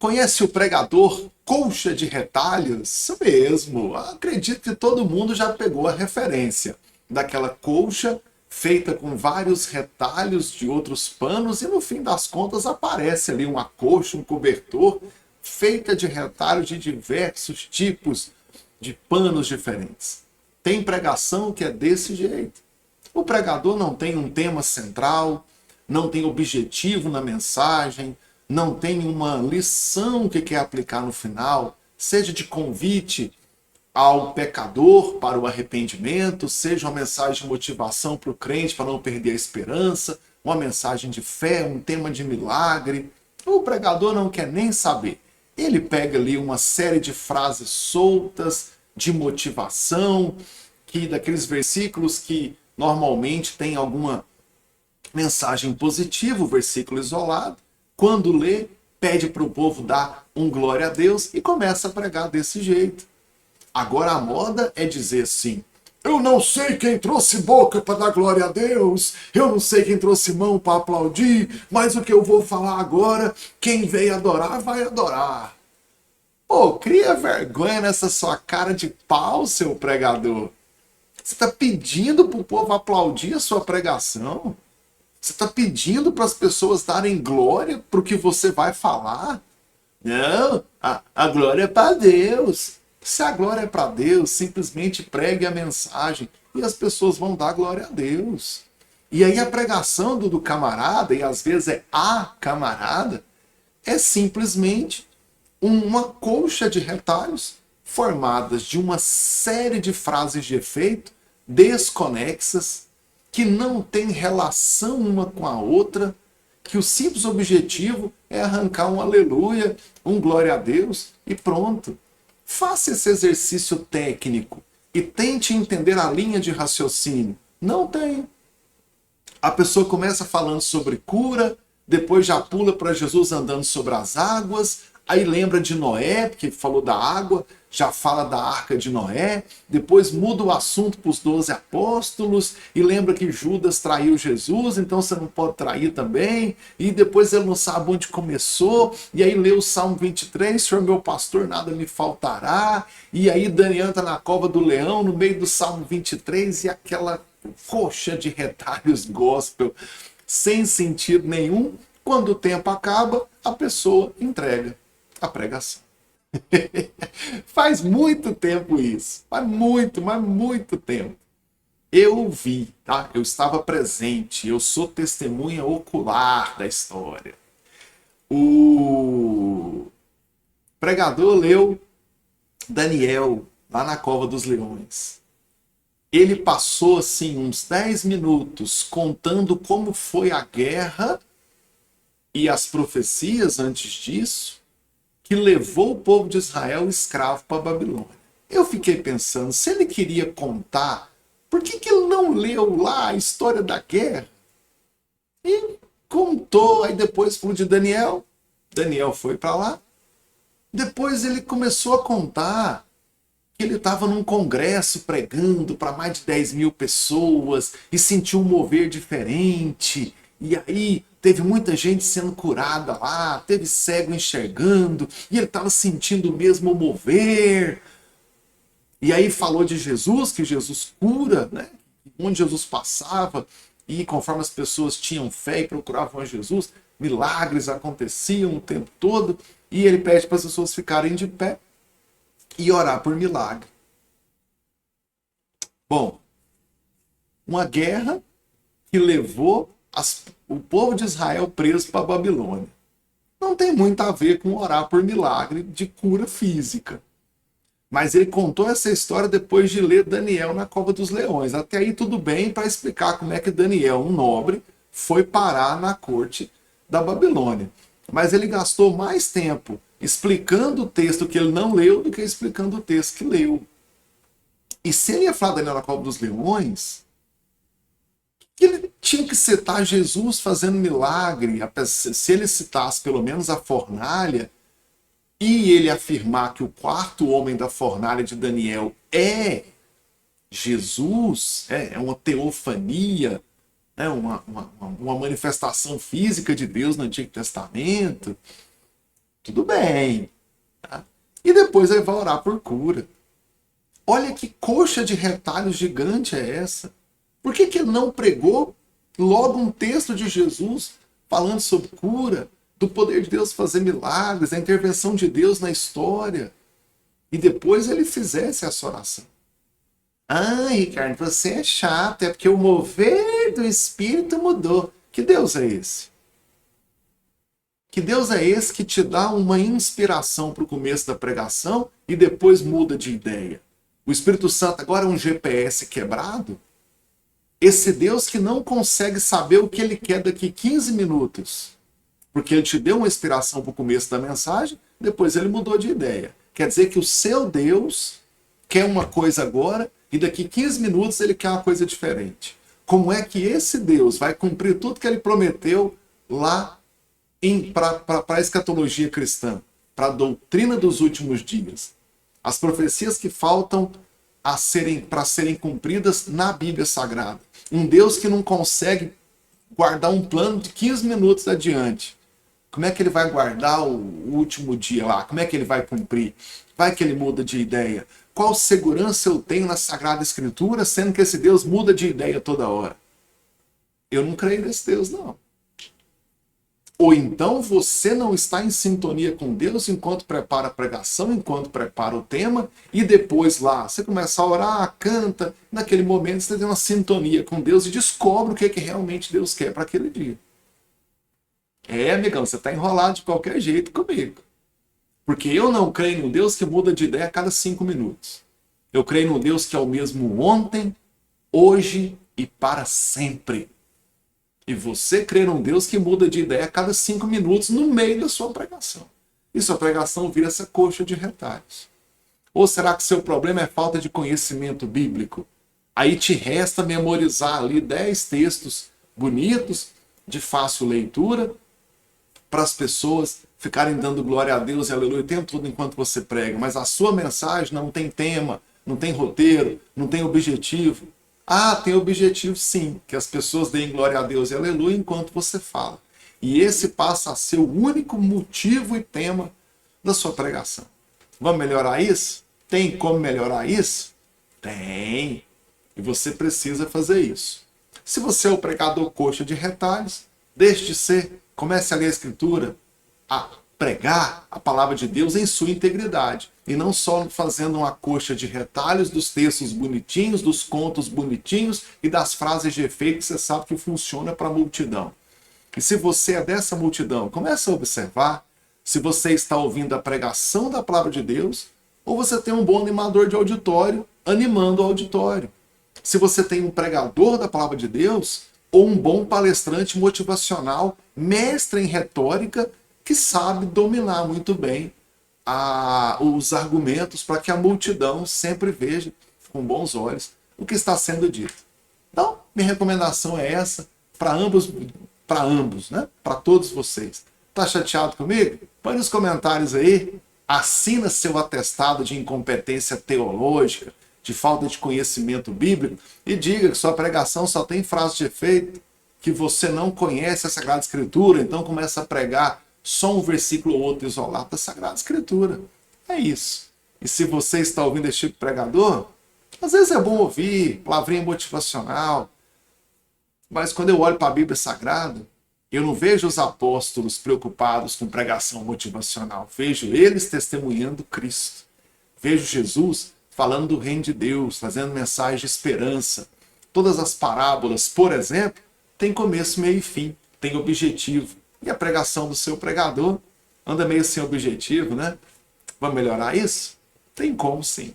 Conhece o pregador Colcha de Retalhos? Isso mesmo. Acredito que todo mundo já pegou a referência daquela colcha feita com vários retalhos de outros panos e no fim das contas aparece ali uma colcha, um cobertor feita de retalhos de diversos tipos de panos diferentes. Tem pregação que é desse jeito. O pregador não tem um tema central, não tem objetivo na mensagem, não tem uma lição que quer aplicar no final, seja de convite ao pecador para o arrependimento, seja uma mensagem de motivação para o crente para não perder a esperança, uma mensagem de fé, um tema de milagre. O pregador não quer nem saber. Ele pega ali uma série de frases soltas, de motivação, que daqueles versículos que normalmente tem alguma mensagem positiva, o versículo isolado. Quando lê, pede para o povo dar um glória a Deus e começa a pregar desse jeito. Agora a moda é dizer assim: eu não sei quem trouxe boca para dar glória a Deus, eu não sei quem trouxe mão para aplaudir, mas o que eu vou falar agora, quem veio adorar, vai adorar. Pô, cria vergonha nessa sua cara de pau, seu pregador. Você está pedindo para o povo aplaudir a sua pregação? Você está pedindo para as pessoas darem glória para o que você vai falar? Não, a glória é para Deus. Se a glória é para Deus, simplesmente pregue a mensagem e as pessoas vão dar glória a Deus. E aí a pregação do camarada, e às vezes é a camarada, é simplesmente uma colcha de retalhos formadas de uma série de frases de efeito desconexas, que não tem relação uma com a outra, que o simples objetivo é arrancar um aleluia, um glória a Deus e pronto. Faça esse exercício técnico e tente entender a linha de raciocínio. Não tem. A pessoa começa falando sobre cura, depois já pula para Jesus andando sobre as águas, aí lembra de Noé, porque falou da água, já fala da arca de Noé, depois muda o assunto para os 12 apóstolos, e lembra que Judas traiu Jesus, então você não pode trair também, e depois ele não sabe onde começou, e aí lê o Salmo 23, Senhor meu pastor, nada me faltará, e aí Daniel está na cova do leão, no meio do Salmo 23, e aquela coxa de retalhos gospel, sem sentido nenhum. Quando o tempo acaba, a pessoa entrega a pregação. Faz muito tempo isso. Faz muito, mas muito tempo. Eu vi, tá? Eu estava presente. Eu sou testemunha ocular da história. O pregador leu Daniel lá na Cova dos Leões. Ele passou assim uns 10 minutos contando como foi a guerra e as profecias antes disso, que levou o povo de Israel escravo para a Babilônia. Eu fiquei pensando, se ele queria contar, por que ele não leu lá a história da guerra? E contou, aí depois falou de Daniel. Daniel foi para lá. Depois ele começou a contar que ele estava num congresso pregando para mais de 10 mil pessoas e sentiu um mover diferente. E aí teve muita gente sendo curada lá, teve cego enxergando, e ele estava sentindo o mesmo mover. E aí falou de Jesus, que Jesus cura, né? Onde Jesus passava, e conforme as pessoas tinham fé e procuravam a Jesus, milagres aconteciam o tempo todo, e ele pede para as pessoas ficarem de pé e orar por milagre. Bom, uma guerra que levou o povo de Israel preso para a Babilônia. Não tem muito a ver com orar por milagre de cura física. Mas ele contou essa história depois de ler Daniel na Cova dos Leões. Até aí tudo bem para explicar como é que Daniel, um nobre, foi parar na corte da Babilônia. Mas ele gastou mais tempo explicando o texto que ele não leu do que explicando o texto que leu. E se ele ia falar Daniel na Cova dos Leões, ele tinha que citar Jesus fazendo milagre. Se ele citasse pelo menos a fornalha, e ele afirmar que o quarto homem da fornalha de Daniel é Jesus, é uma teofania, é uma manifestação física de Deus no Antigo Testamento, Tudo bem. Tá? E depois ele vai orar por cura. Olha que coxa de retalhos gigante é essa. Por que ele não pregou logo um texto de Jesus falando sobre cura, do poder de Deus fazer milagres, a intervenção de Deus na história, e depois ele fizesse essa oração? Ah, Ricardo, você é chato, é porque o mover do Espírito mudou. Que Deus é esse? Que Deus é esse que te dá uma inspiração para o começo da pregação e depois muda de ideia? O Espírito Santo agora é um GPS quebrado? Esse Deus que não consegue saber o que ele quer daqui 15 minutos, porque ele te deu uma inspiração para o começo da mensagem, depois ele mudou de ideia. Quer dizer que o seu Deus quer uma coisa agora e daqui 15 minutos ele quer uma coisa diferente. Como é que esse Deus vai cumprir tudo que ele prometeu lá para a escatologia cristã, para a doutrina dos últimos dias? As profecias que faltam para serem cumpridas na Bíblia Sagrada. Um Deus que não consegue guardar um plano de 15 minutos adiante. Como é que ele vai guardar o último dia lá? Como é que ele vai cumprir? Vai que ele muda de ideia? Qual segurança eu tenho na Sagrada Escritura, sendo que esse Deus muda de ideia toda hora? Eu não creio nesse Deus, não. Ou então você não está em sintonia com Deus enquanto prepara a pregação, enquanto prepara o tema, e depois lá você começa a orar, canta, naquele momento você tem uma sintonia com Deus e descobre o que realmente Deus quer para aquele dia. Amigão, você está enrolado de qualquer jeito comigo. Porque eu não creio num Deus que muda de ideia a cada 5 minutos. Eu creio num Deus que é o mesmo ontem, hoje e para sempre. E você crê num Deus que muda de ideia a cada 5 minutos no meio da sua pregação. E sua pregação vira essa coxa de retalhos. Ou será que seu problema é falta de conhecimento bíblico? Aí te resta memorizar ali 10 textos bonitos, de fácil leitura, para as pessoas ficarem dando glória a Deus e aleluia o tempo todo enquanto você prega. Mas a sua mensagem não tem tema, não tem roteiro, não tem objetivo. Ah, tem objetivo sim, que as pessoas deem glória a Deus e aleluia enquanto você fala. E esse passa a ser o único motivo e tema da sua pregação. Vamos melhorar isso? Tem como melhorar isso? Tem. E você precisa fazer isso. Se você é o pregador coxa de retalhos, deixe de ser, comece a ler a Escritura, a pregar a palavra de Deus em sua integridade. E não só fazendo uma coxa de retalhos dos textos bonitinhos, dos contos bonitinhos e das frases de efeito que você sabe que funciona para a multidão. E se você é dessa multidão, comece a observar se você está ouvindo a pregação da palavra de Deus ou você tem um bom animador de auditório animando o auditório. Se você tem um pregador da palavra de Deus ou um bom palestrante motivacional, mestre em retórica, que sabe dominar muito bem os argumentos para que a multidão sempre veja com bons olhos o que está sendo dito. Então, minha recomendação é essa para ambos, né? Para todos vocês. Tá chateado comigo? Põe nos comentários aí, assina seu atestado de incompetência teológica, de falta de conhecimento bíblico e diga que sua pregação só tem frase de efeito, que você não conhece a Sagrada Escritura, então começa a pregar só um versículo ou outro isolado da Sagrada Escritura. É isso. E se você está ouvindo esse tipo de pregador, às vezes é bom ouvir palavrinha motivacional, mas quando eu olho para a Bíblia Sagrada, eu não vejo os apóstolos preocupados com pregação motivacional. Vejo eles testemunhando Cristo. Vejo Jesus falando do reino de Deus, fazendo mensagem de esperança. Todas as parábolas, por exemplo, têm começo, meio e fim, têm objetivo. E a pregação do seu pregador anda meio sem objetivo, né? Vamos melhorar isso? Tem como sim.